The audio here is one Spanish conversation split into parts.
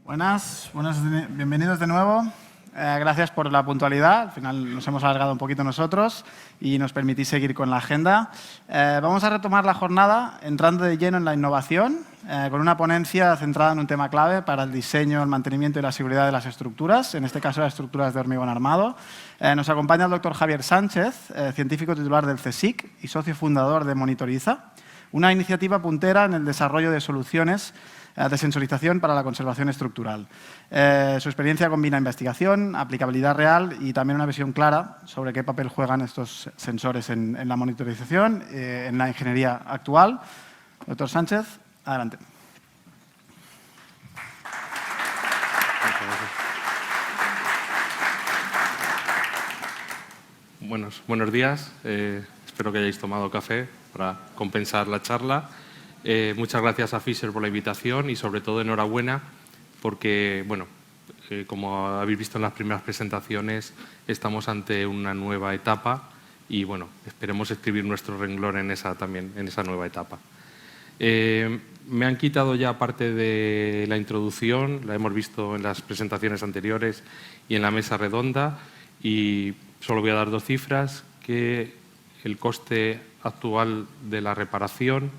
Bienvenidos de nuevo. Gracias por la puntualidad. Al final nos hemos alargado un poquito nosotros y nos permitís seguir con la agenda. Vamos a retomar la jornada entrando de lleno en la innovación, con una ponencia centrada en un tema clave para el diseño, el mantenimiento y la seguridad de las estructuras, en este caso las estructuras de hormigón armado. Nos acompaña el doctor Javier Sánchez, científico titular del CSIC y socio fundador de Monitoriza, una iniciativa puntera en el desarrollo de soluciones de sensorización para la conservación estructural. Su experiencia combina investigación, aplicabilidad real y también una visión clara sobre qué papel juegan estos sensores en la monitorización, en la ingeniería actual. Doctor Sánchez, adelante. Buenos días. Espero que hayáis tomado café para compensar la charla. Muchas gracias a Fisher por la invitación y, sobre todo, enhorabuena porque, como habéis visto en las primeras presentaciones, estamos ante una nueva etapa y, esperemos escribir nuestro renglón en esa nueva etapa. Me han quitado ya parte de la introducción, la hemos visto en las presentaciones anteriores y en la mesa redonda, y solo voy a dar dos cifras: que el coste actual de la reparación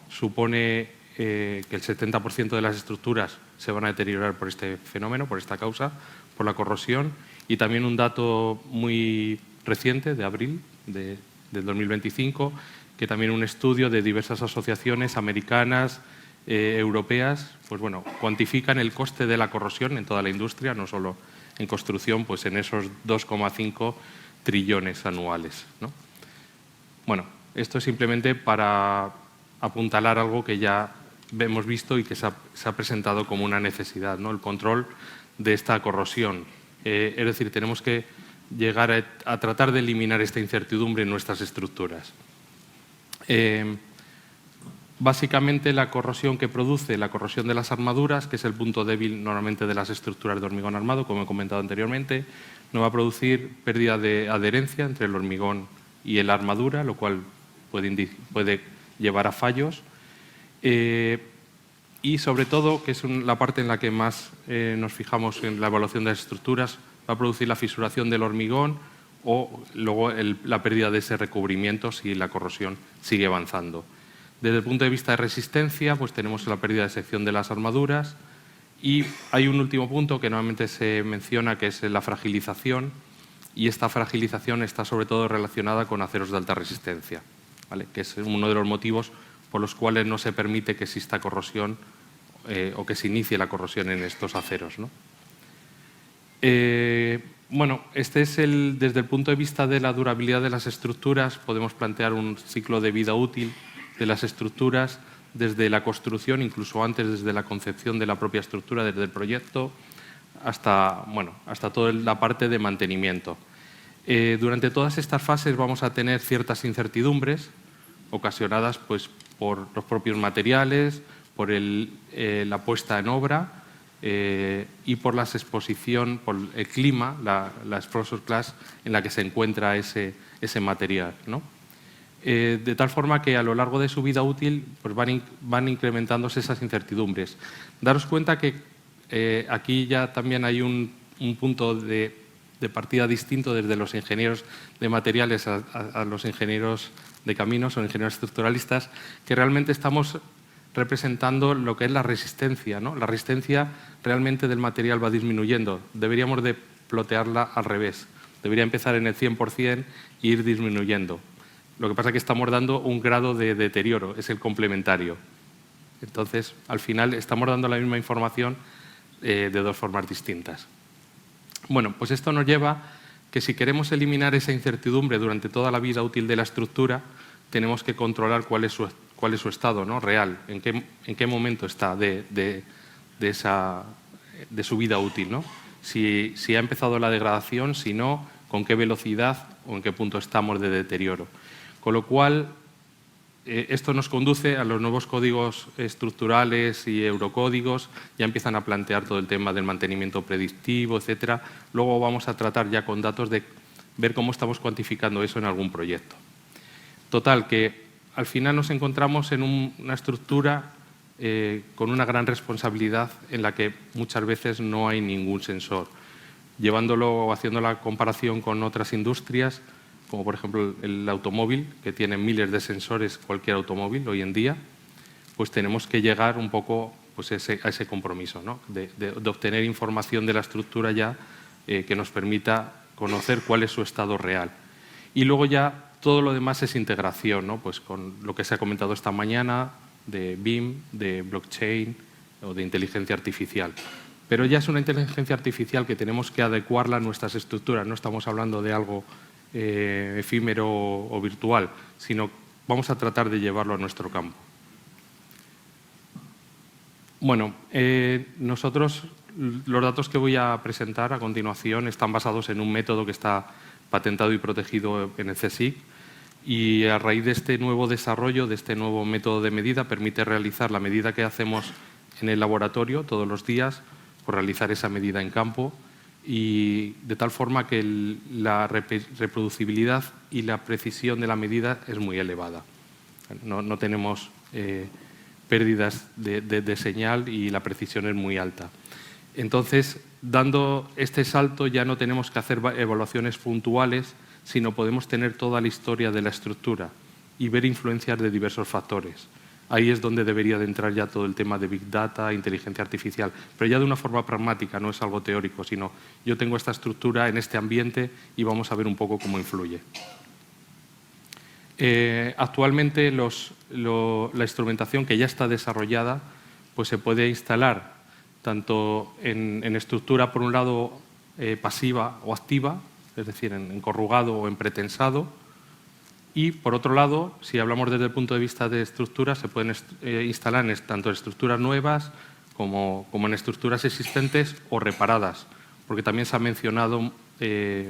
supone que el 70% de las estructuras se van a deteriorar por este fenómeno, por esta causa, por la corrosión. Y también un dato muy reciente, de abril del 2025, que también un estudio de diversas asociaciones americanas, europeas, cuantifican el coste de la corrosión en toda la industria, no solo en construcción, pues en esos 2,5 trillones anuales, ¿no? Esto es simplemente para apuntalar algo que ya hemos visto y que se ha presentado como una necesidad, ¿no? El control de esta corrosión. Es decir, tenemos que llegar a tratar de eliminar esta incertidumbre en nuestras estructuras. Básicamente, la corrosión que produce, la corrosión de las armaduras, que es el punto débil normalmente de las estructuras de hormigón armado, como he comentado anteriormente, no va a producir pérdida de adherencia entre el hormigón y la armadura, lo cual puede llevar a fallos. Y, sobre todo, que es la parte en la que más nos fijamos en la evaluación de las estructuras, va a producir la fisuración del hormigón o luego la pérdida de ese recubrimiento si la corrosión sigue avanzando. Desde el punto de vista de resistencia, pues tenemos la pérdida de sección de las armaduras, y hay un último punto que normalmente se menciona, que es la fragilización, y esta fragilización está sobre todo relacionada con aceros de alta resistencia, ¿vale? Que es uno de los motivos por los cuales no se permite que exista corrosión o que se inicie la corrosión en estos aceros, ¿no? Este es desde el punto de vista de la durabilidad de las estructuras, podemos plantear un ciclo de vida útil de las estructuras desde la construcción, incluso antes, desde la concepción de la propia estructura, desde el proyecto, hasta toda la parte de mantenimiento. Durante todas estas fases vamos a tener ciertas incertidumbres ocasionadas pues, por los propios materiales, por la puesta en obra y por la exposición, por el clima, la exposure class en la que se encuentra ese material, ¿no? De tal forma que a lo largo de su vida útil pues van incrementándose esas incertidumbres. Daros cuenta que aquí ya también hay un punto de partida distinto desde los ingenieros de materiales a los ingenieros de caminos o ingenieros estructuralistas, que realmente estamos representando lo que es la resistencia, ¿no? La resistencia realmente del material va disminuyendo. Deberíamos de plotearla al revés. Debería empezar en el 100% e ir disminuyendo. Lo que pasa es que estamos dando un grado de deterioro, es el complementario. Entonces, al final, estamos dando la misma información de dos formas distintas. Pues esto nos lleva que si queremos eliminar esa incertidumbre durante toda la vida útil de la estructura, tenemos que controlar cuál es su estado, ¿no? Real, en qué momento está de su vida útil, ¿no? Si ha empezado la degradación, si no, con qué velocidad o en qué punto estamos de deterioro. Con lo cual, esto nos conduce a los nuevos códigos estructurales y eurocódigos, ya empiezan a plantear todo el tema del mantenimiento predictivo, etcétera. Luego vamos a tratar ya con datos de ver cómo estamos cuantificando eso en algún proyecto. Total, que al final nos encontramos en una estructura con una gran responsabilidad en la que muchas veces no hay ningún sensor. Llevándolo o haciendo la comparación con otras industrias, como por ejemplo el automóvil, que tiene miles de sensores, cualquier automóvil hoy en día, pues tenemos que llegar un poco pues, a ese compromiso, ¿no? de obtener información de la estructura ya que nos permita conocer cuál es su estado real. Y luego ya todo lo demás es integración, ¿no? Pues con lo que se ha comentado esta mañana de BIM, de blockchain o de inteligencia artificial. Pero ya es una inteligencia artificial que tenemos que adecuarla a nuestras estructuras. No estamos hablando de algo efímero o virtual, sino vamos a tratar de llevarlo a nuestro campo. Bueno, nosotros los datos que voy a presentar a continuación están basados en un método que está patentado y protegido en el CSIC, y a raíz de este nuevo desarrollo, de este nuevo método de medida, permite realizar la medida que hacemos en el laboratorio todos los días, por realizar esa medida en campo, y de tal forma que la reproducibilidad y la precisión de la medida es muy elevada. No tenemos pérdidas de señal y la precisión es muy alta. Entonces, dando este salto ya no tenemos que hacer evaluaciones puntuales, sino podemos tener toda la historia de la estructura y ver influencias de diversos factores. Ahí es donde debería de entrar ya todo el tema de Big Data, inteligencia artificial, pero ya de una forma pragmática, no es algo teórico, sino yo tengo esta estructura en este ambiente y vamos a ver un poco cómo influye. Actualmente la instrumentación que ya está desarrollada pues se puede instalar tanto en estructura, por un lado, pasiva o activa, es decir, en corrugado o en pretensado. Y, por otro lado, si hablamos desde el punto de vista de estructuras, se pueden instalar tanto en estructuras nuevas como en estructuras existentes o reparadas, porque también se ha mencionado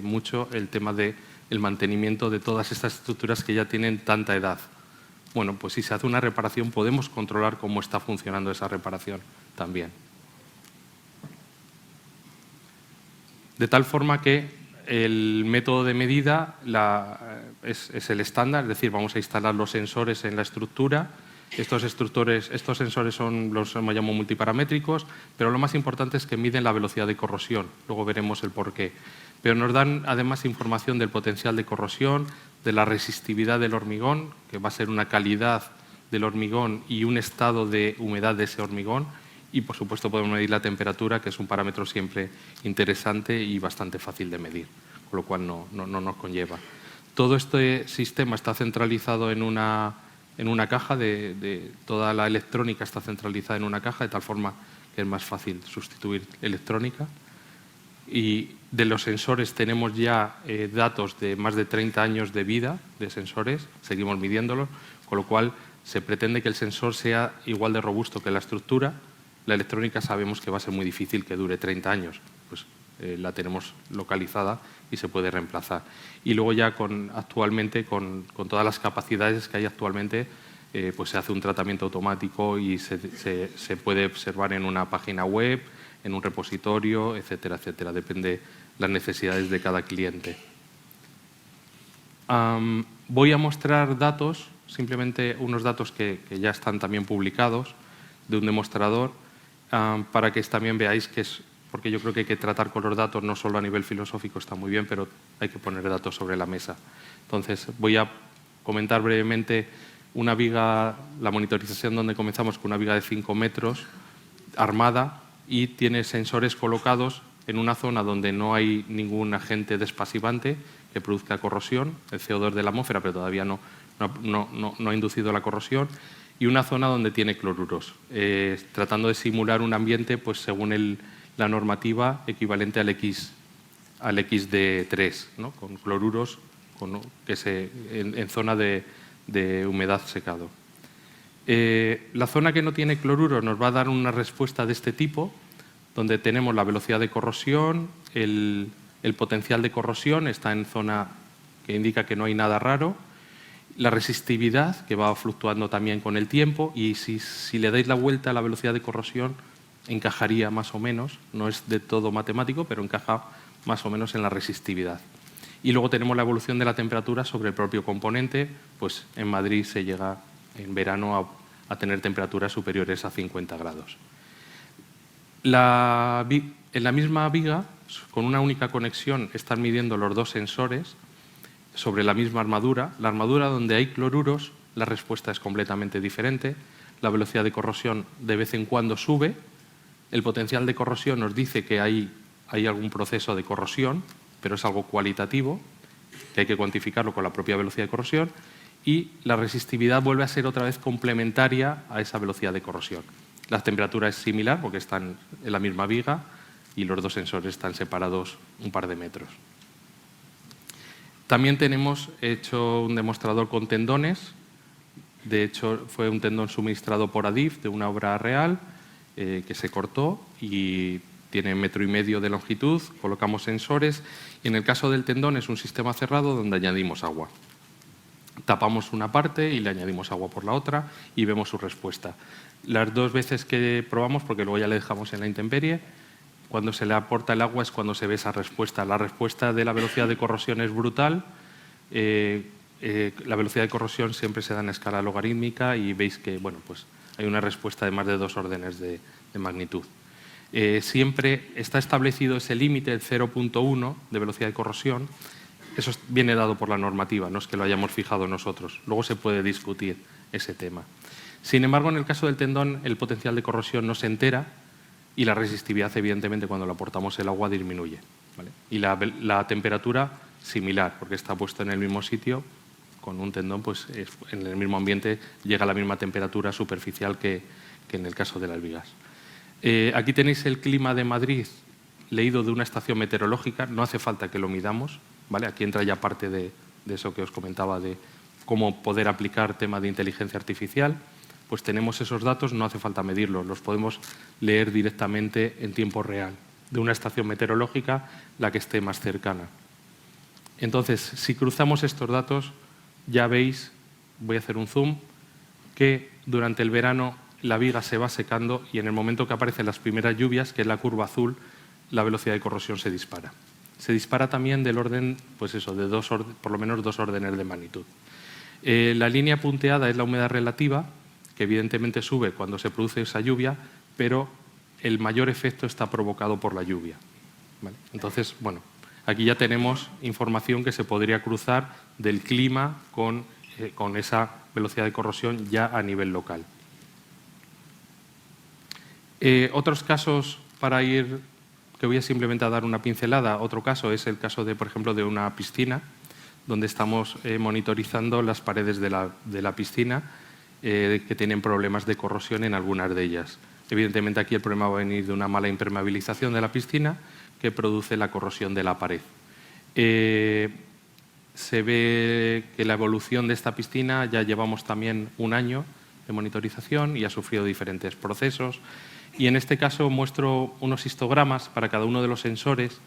mucho el tema del mantenimiento de todas estas estructuras que ya tienen tanta edad. Bueno, pues si se hace una reparación podemos controlar cómo está funcionando esa reparación también. De tal forma que el método de medida es el estándar, es decir, vamos a instalar los sensores en la estructura. Estos sensores son los llamo multiparamétricos, pero lo más importante es que miden la velocidad de corrosión. Luego veremos el porqué. Pero nos dan además información del potencial de corrosión, de la resistividad del hormigón, que va a ser una calidad del hormigón y un estado de humedad de ese hormigón. Y, por supuesto, podemos medir la temperatura, que es un parámetro siempre interesante y bastante fácil de medir, con lo cual no nos conlleva. Todo este sistema está centralizado en una caja, toda la electrónica está centralizada en una caja, de tal forma que es más fácil sustituir electrónica. Y de los sensores tenemos ya datos de más de 30 años de vida de sensores, seguimos midiéndolos, con lo cual se pretende que el sensor sea igual de robusto que la estructura. La electrónica sabemos que va a ser muy difícil que dure 30 años, pues la tenemos localizada y se puede reemplazar. Y luego ya actualmente con todas las capacidades que hay actualmente, pues se hace un tratamiento automático y se puede observar en una página web, en un repositorio, etcétera, etcétera. Depende de las necesidades de cada cliente. Voy a mostrar datos, simplemente unos datos que ya están también publicados, de un demostrador, para que también veáis que es, porque yo creo que hay que tratar con los datos, no solo a nivel filosófico, está muy bien, pero hay que poner datos sobre la mesa. Entonces, voy a comentar brevemente una viga, la monitorización donde comenzamos con una viga de 5 metros, armada, y tiene sensores colocados en una zona donde no hay ningún agente despasivante que produzca corrosión, el CO2 de la atmósfera, pero todavía no ha inducido la corrosión, y una zona donde tiene cloruros, tratando de simular un ambiente pues, según la normativa equivalente al XD3, ¿no? Con cloruros en zona de humedad secado. La zona que no tiene cloruros nos va a dar una respuesta de este tipo, donde tenemos la velocidad de corrosión, el potencial de corrosión está en zona que indica que no hay nada raro, la resistividad, que va fluctuando también con el tiempo, y si le dais la vuelta a la velocidad de corrosión, encajaría más o menos, no es de todo matemático, pero encaja más o menos en la resistividad. Y luego tenemos la evolución de la temperatura sobre el propio componente, pues en Madrid se llega en verano a tener temperaturas superiores a 50 grados. En la misma viga, con una única conexión, están midiendo los dos sensores sobre la misma armadura. La armadura donde hay cloruros, la respuesta es completamente diferente. La velocidad de corrosión de vez en cuando sube. El potencial de corrosión nos dice que hay algún proceso de corrosión, pero es algo cualitativo, que hay que cuantificarlo con la propia velocidad de corrosión. Y la resistividad vuelve a ser otra vez complementaria a esa velocidad de corrosión. La temperatura es similar porque están en la misma viga y los dos sensores están separados un par de metros. También tenemos hecho un demostrador con tendones. De hecho, fue un tendón suministrado por Adif de una obra real que se cortó y tiene 1,5 metros de longitud. Colocamos sensores y en el caso del tendón es un sistema cerrado donde añadimos agua. Tapamos una parte y le añadimos agua por la otra y vemos su respuesta. Las 2 veces que probamos, porque luego ya le dejamos en la intemperie, cuando se le aporta el agua es cuando se ve esa respuesta. La respuesta de la velocidad de corrosión es brutal. La velocidad de corrosión siempre se da en escala logarítmica y veis que pues hay una respuesta de más de 2 órdenes de magnitud. Siempre está establecido ese límite, el 0,1 de velocidad de corrosión. Eso viene dado por la normativa, no es que lo hayamos fijado nosotros. Luego se puede discutir ese tema. Sin embargo, en el caso del tendón, el potencial de corrosión no se entera y la resistividad, evidentemente, cuando le aportamos el agua, disminuye, ¿vale? Y la temperatura, similar, porque está puesto en el mismo sitio. Con un tendón, pues en el mismo ambiente llega a la misma temperatura superficial que en el caso de las vigas. Aquí tenéis el clima de Madrid leído de una estación meteorológica. No hace falta que lo midamos, ¿vale? Aquí entra ya parte de eso que os comentaba de cómo poder aplicar tema de inteligencia artificial. Pues tenemos esos datos, no hace falta medirlos, los podemos leer directamente en tiempo real de una estación meteorológica, la que esté más cercana. Entonces, si cruzamos estos datos, ya veis, voy a hacer un zoom, que durante el verano la viga se va secando y en el momento que aparecen las primeras lluvias, que es la curva azul, la velocidad de corrosión se dispara. Se dispara también del orden, pues eso, de por lo menos 2 órdenes de magnitud. La línea punteada es la humedad relativa, que evidentemente sube cuando se produce esa lluvia, pero el mayor efecto está provocado por la lluvia, ¿vale? Entonces, bueno, aquí ya tenemos información que se podría cruzar del clima con esa velocidad de corrosión ya a nivel local. Otros casos para ir, que voy a simplemente a dar una pincelada, otro caso es el caso de, por ejemplo, de una piscina, donde estamos monitorizando las paredes de la piscina, que tienen problemas de corrosión en algunas de ellas. Evidentemente aquí el problema va a venir de una mala impermeabilización de la piscina que produce la corrosión de la pared. Se ve que la evolución de esta piscina ya llevamos también 1 año de monitorización y ha sufrido diferentes procesos. Y en este caso muestro unos histogramas para cada uno de los sensores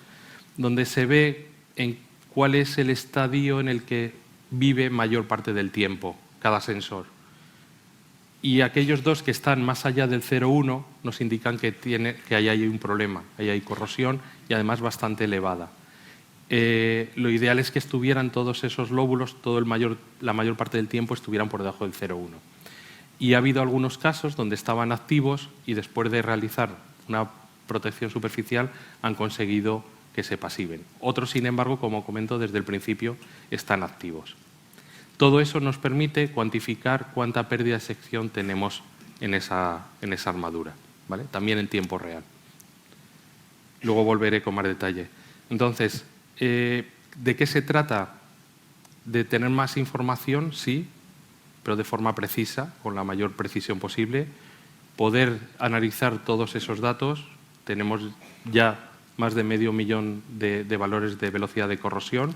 donde se ve en cuál es el estadio en el que vive mayor parte del tiempo cada sensor. Y aquellos 2 que están más allá del 0,1 nos indican que ahí hay un problema, ahí hay corrosión y además bastante elevada. Lo ideal es que estuvieran todos esos lóbulos, la mayor parte del tiempo estuvieran por debajo del 0,1. Y ha habido algunos casos donde estaban activos y después de realizar una protección superficial han conseguido que se pasiven. Otros, sin embargo, como comento desde el principio, están activos. Todo eso nos permite cuantificar cuánta pérdida de sección tenemos en esa armadura, ¿vale? También en tiempo real. Luego volveré con más detalle. Entonces, ¿de qué se trata? ¿De tener más información? Sí, pero de forma precisa, con la mayor precisión posible. Poder analizar todos esos datos. Tenemos ya más de 500.000 de valores de velocidad de corrosión,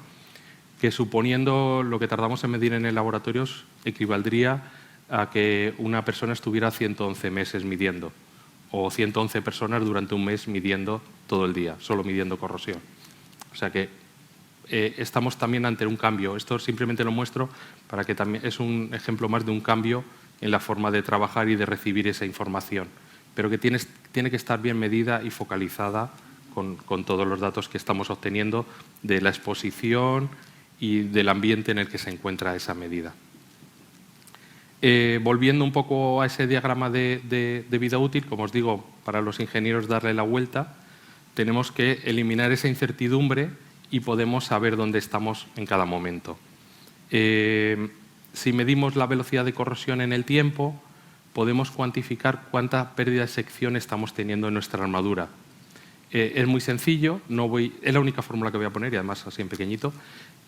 que suponiendo lo que tardamos en medir en el laboratorio equivaldría a que una persona estuviera 111 meses midiendo, o 111 personas durante un mes midiendo todo el día, solo midiendo corrosión. O sea que estamos también ante un cambio. Esto simplemente lo muestro para que también es un ejemplo más de un cambio en la forma de trabajar y de recibir esa información, pero que tiene que estar bien medida y focalizada con todos los datos que estamos obteniendo de la exposición y del ambiente en el que se encuentra esa medida. Volviendo un poco a ese diagrama de vida útil, como os digo, para los ingenieros darle la vuelta, tenemos que eliminar esa incertidumbre y podemos saber dónde estamos en cada momento. Si medimos la velocidad de corrosión en el tiempo, podemos cuantificar cuánta pérdida de sección estamos teniendo en nuestra armadura. Es muy sencillo, es la única fórmula que voy a poner y además así en pequeñito.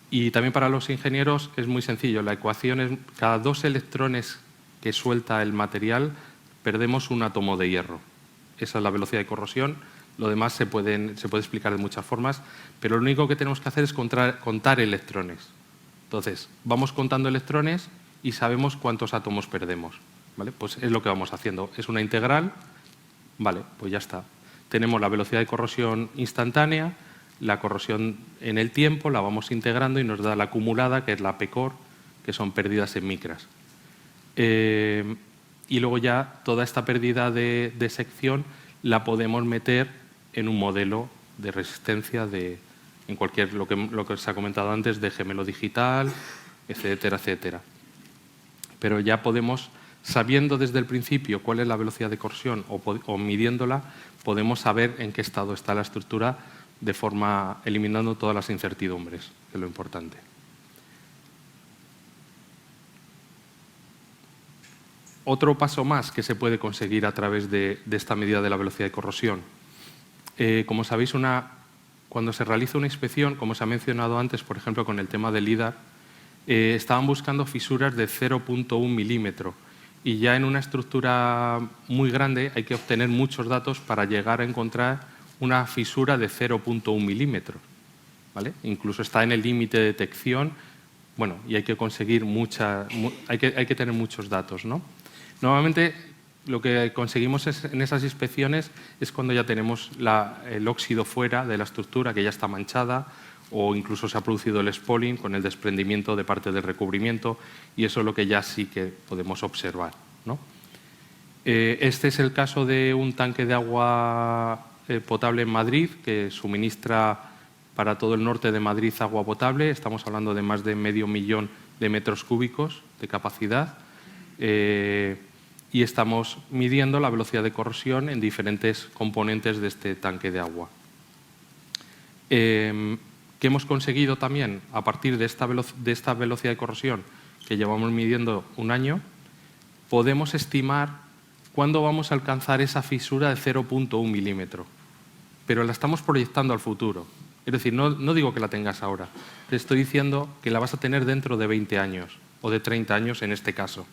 Y también para los ingenieros es muy sencillo. La ecuación es cada 2 electrones que suelta el material perdemos un átomo de hierro. Esa es la velocidad de corrosión. Lo demás se puede explicar de muchas formas, pero lo único que tenemos que hacer es contar electrones. Entonces, vamos contando electrones y sabemos cuántos átomos perdemos. ¿Vale? Pues es lo que vamos haciendo. Es una integral. Vale, pues ya está. Tenemos la velocidad de corrosión instantánea, la corrosión en el tiempo, la vamos integrando y nos da la acumulada, que es la P-core, que son pérdidas en micras. Y luego ya toda esta pérdida de sección la podemos meter en un modelo de resistencia en cualquier, lo que se ha comentado antes, de gemelo digital, etcétera, etcétera. Pero ya podemos, sabiendo desde el principio cuál es la velocidad de corrosión o midiéndola, podemos saber en qué estado está la estructura de forma eliminando todas las incertidumbres, que es lo importante. Otro paso más que se puede conseguir a través de esta medida de la velocidad de corrosión. Como sabéis, cuando se realiza una inspección, como se ha mencionado antes, por ejemplo, con el tema del LIDAR, estaban buscando fisuras de 0,1 milímetro. Y ya en una estructura muy grande hay que obtener muchos datos para llegar a encontrar una fisura de 0,1 milímetros. ¿Vale? Incluso está en el límite de detección. Bueno, y hay que conseguir hay que tener muchos datos, ¿no? Normalmente lo que conseguimos en esas inspecciones es cuando ya tenemos el óxido fuera de la estructura, que ya está manchada, o incluso se ha producido el spalling con el desprendimiento de parte del recubrimiento, y eso es lo que ya sí que podemos observar, ¿no? Este es el caso de un tanque de agua potable en Madrid, que suministra para todo el norte de Madrid agua potable. Estamos hablando de más de 500.000 de metros cúbicos de capacidad. Y estamos midiendo la velocidad de corrosión en diferentes componentes de este tanque de agua. ¿Qué hemos conseguido también a partir de esta velocidad de corrosión que llevamos midiendo un año? Podemos estimar cuándo vamos a alcanzar esa fisura de 0,1 milímetro, pero la estamos proyectando al futuro. Es decir, no digo que la tengas ahora, te estoy diciendo que la vas a tener dentro de 20 años o de 30 años en este caso.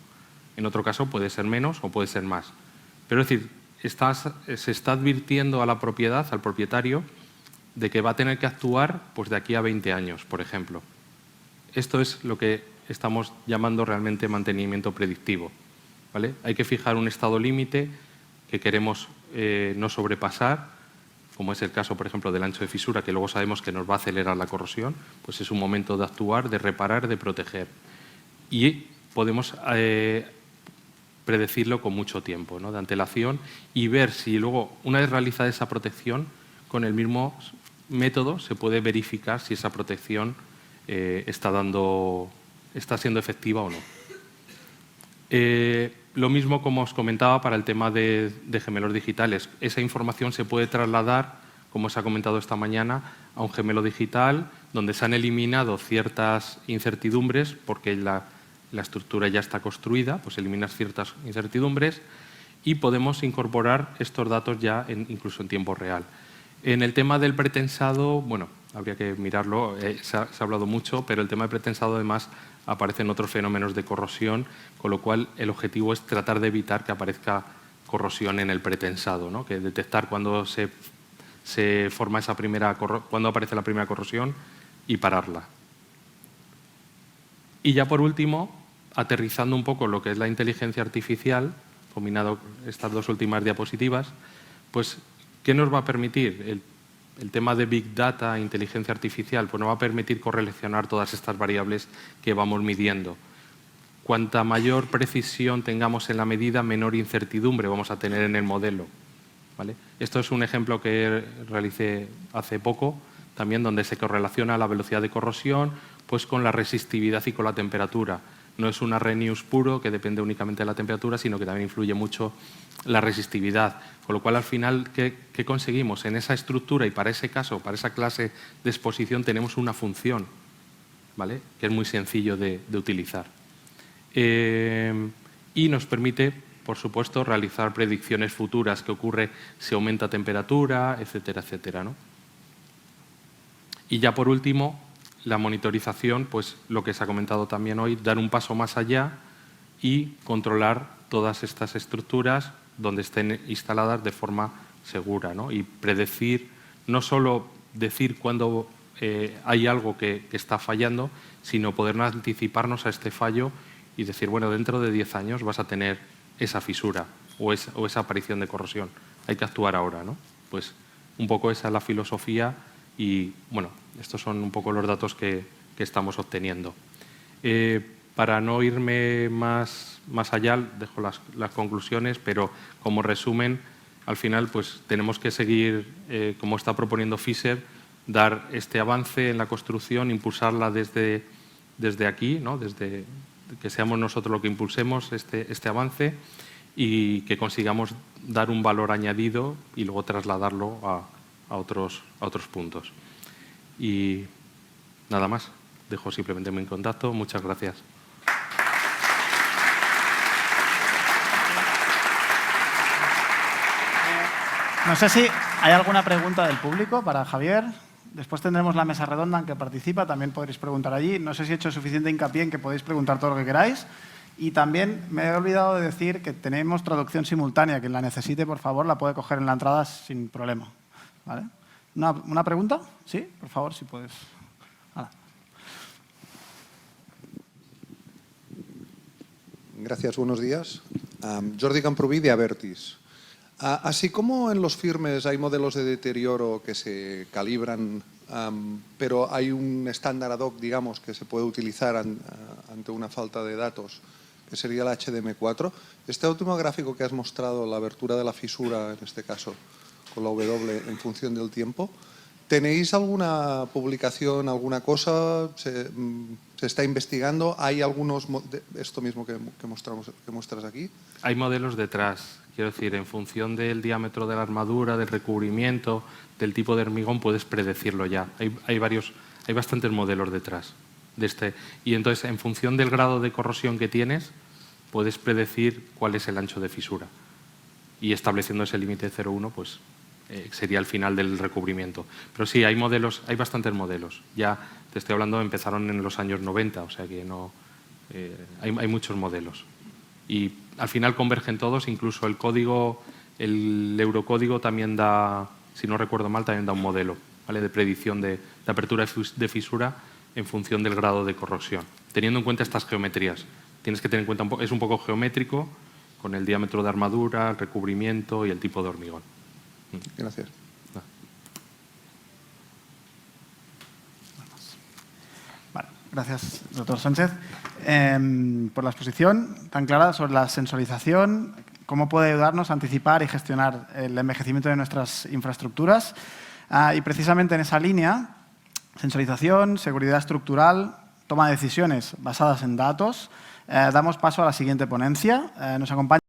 En otro caso puede ser menos o puede ser más. Pero es decir, se está advirtiendo a la propiedad, al propietario, de que va a tener que actuar pues, de aquí a 20 años, por ejemplo. Esto es lo que estamos llamando realmente mantenimiento predictivo, ¿vale? Hay que fijar un estado límite que queremos no sobrepasar, como es el caso, por ejemplo, del ancho de fisura, que luego sabemos que nos va a acelerar la corrosión, pues es un momento de actuar, de reparar, de proteger. Y podemos predecirlo con mucho tiempo, ¿no? De antelación, y ver si luego, una vez realizada esa protección, con el mismo método se puede verificar si esa protección está siendo efectiva o no. Lo mismo, como os comentaba, para el tema de gemelos digitales. Esa información se puede trasladar, como se ha comentado esta mañana, a un gemelo digital donde se han eliminado ciertas incertidumbres porque la estructura ya está construida, pues eliminas ciertas incertidumbres y podemos incorporar estos datos ya incluso en tiempo real. En el tema del pretensado, bueno, habría que mirarlo, se ha hablado mucho, pero el tema del pretensado además aparecen otros fenómenos de corrosión, con lo cual el objetivo es tratar de evitar que aparezca corrosión en el pretensado, ¿no? Que detectar cuando se forma cuando aparece la primera corrosión y pararla. Y ya por último, aterrizando un poco lo que es la inteligencia artificial, combinado estas dos últimas diapositivas, pues ¿qué nos va a permitir? El tema de Big Data, inteligencia artificial, pues nos va a permitir correlacionar todas estas variables que vamos midiendo. Cuanta mayor precisión tengamos en la medida, menor incertidumbre vamos a tener en el modelo, ¿vale? Esto es un ejemplo que realicé hace poco, también donde se correlaciona la velocidad de corrosión pues con la resistividad y con la temperatura. No es un Arrhenius puro que depende únicamente de la temperatura, sino que también influye mucho la resistividad. Con lo cual, al final, ¿qué conseguimos? En esa estructura y para ese caso, para esa clase de exposición, tenemos una función, ¿vale?, que es muy sencillo de utilizar. Y nos permite, por supuesto, realizar predicciones futuras, qué ocurre si aumenta temperatura, etcétera, etcétera, ¿no? Y ya por último, la monitorización, pues lo que se ha comentado también hoy, dar un paso más allá y controlar todas estas estructuras donde estén instaladas de forma segura, ¿no? Y predecir, no solo decir cuándo hay algo que está fallando, sino poder anticiparnos a este fallo y decir, bueno, dentro de 10 años vas a tener esa fisura o esa aparición de corrosión. Hay que actuar ahora, ¿no? Pues un poco esa es la filosofía y, bueno, estos son un poco los datos que estamos obteniendo. Para no irme más allá, dejo las conclusiones, pero como resumen, al final pues tenemos que seguir, como está proponiendo Fisher, dar este avance en la construcción, impulsarla desde aquí, ¿no?, desde que seamos nosotros los que impulsemos este avance y que consigamos dar un valor añadido y luego trasladarlo a otros puntos. Y nada más, dejo simplemente mi contacto. Muchas gracias. No sé si hay alguna pregunta del público para Javier. Después tendremos la mesa redonda en que participa, también podréis preguntar allí. No sé si he hecho suficiente hincapié en que podéis preguntar todo lo que queráis. Y también me he olvidado de decir que tenemos traducción simultánea. Quien la necesite, por favor, la puede coger en la entrada sin problema, ¿vale? ¿Una pregunta? Sí, por favor, si puedes. Gracias, buenos días. Jordi Camproví, de Avertis. Así como en los firmes hay modelos de deterioro que se calibran, pero hay un estándar ad hoc, digamos, que se puede utilizar ante una falta de datos, que sería el HDM4. Este último gráfico que has mostrado, la abertura de la fisura, en este caso, con la W en función del tiempo, ¿tenéis alguna publicación, alguna cosa? ¿Se está investigando? ¿Hay algunos, esto mismo que muestras aquí? Hay modelos detrás. Quiero decir, en función del diámetro de la armadura, del recubrimiento, del tipo de hormigón, puedes predecirlo ya. Hay bastantes modelos detrás de este. Y entonces, en función del grado de corrosión que tienes, puedes predecir cuál es el ancho de fisura. Y estableciendo ese límite de 0,1, pues sería el final del recubrimiento. Pero sí, hay bastantes modelos. Ya te estoy hablando, empezaron en los años 90, o sea que no, hay muchos modelos. Y al final convergen todos, incluso el código, el eurocódigo también da, si no recuerdo mal, también da un modelo, ¿vale?, de predicción de apertura de fisura en función del grado de corrosión, teniendo en cuenta estas geometrías. Tienes que tener en cuenta, es un poco geométrico, con el diámetro de armadura, el recubrimiento y el tipo de hormigón. Gracias. Vale, gracias, doctor Sánchez, por la exposición tan clara sobre la sensorización, cómo puede ayudarnos a anticipar y gestionar el envejecimiento de nuestras infraestructuras. Y precisamente en esa línea, sensorización, seguridad estructural, toma de decisiones basadas en datos, damos paso a la siguiente ponencia. Nos acompaña